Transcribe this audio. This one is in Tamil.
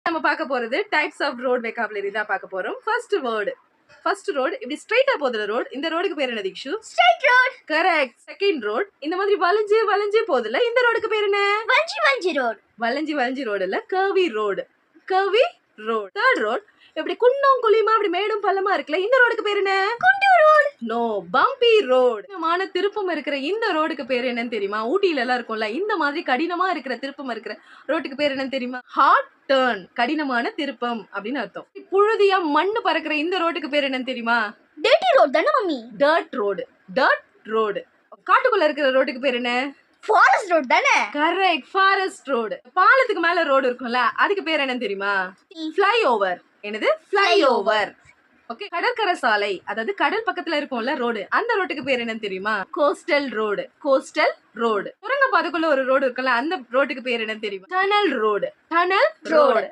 நம்ம பார்க்க போறது டைப்ஸ் ஆஃப் ரோட் வெக்காபுலரி தான் பார்க்க போறோம். ஃபர்ஸ்ட் ரோட் இப்படி ஸ்ட்ரைட்டா போகுது ரோட். இந்த ரோடுக்கு பேர் என்ன Thikshu? Straight road. Correct. Second road இந்த மாதிரி வளைஞ்சு போகுதுல, இந்த ரோடுக்கு பேர் என்ன? வளைஞ்சி ரோட். வளைஞ்சி ரோடு இல்ல, கர்வி ரோடு. தேர்ட் ரோட் இப்படி குன்னம் குழியுமா அப்படி மேடும் பள்ளமா இருக்குல்ல, இந்த ரோடுக்கு பேர் என்ன? குண்டு ரோட். No, bumpy road. கடினமான திருப்பம் இருக்கிற இந்த ரோடுக்கு பேர் என்னன்னு தெரியுமா? ஊட்டியில எல்லாம் இருக்கும்ல, இந்த மாதிரி கடினமா இருக்கிற திருப்பம் இருக்கிற ரோட்டுக்கு பேர் என்னன்னு தெரியுமா? ஹார்ட் டர்ன், கடினமான திருப்பம் அப்படின்னு அர்த்தம். புழுதியா மண்ணு பறக்கிற இந்த ரோட்டுக்கு பேர் என்னன்னு தெரியுமா? டர்ட்டி ரோட் தானே மம்மி? Dirt road. காட்டுக்குள்ள இருக்கிற ரோட்டுக்கு பேர் என்ன? ஃபாரஸ்ட் ரோட் தானே? Correct, forest road. பாலத்துக்கு மேல ரோடு இருக்கும்ல, அதுக்கு பேர் என்னன்னு தெரியுமா? Flyover. என்னது? Flyover. ஓகே. கடற்கரை சாலை, அதாவது கடல் பக்கத்துல இருக்கும்ல ரோடு, அந்த ரோட்டுக்கு பேர் என்னன்னு தெரியுமா? Coastal road. சுரங்க பாதைக்குள்ள ஒரு ரோடு இருக்குல்ல, அந்த ரோட்டுக்கு பேர் என்னன்னு தெரியுமா? Tunnel road.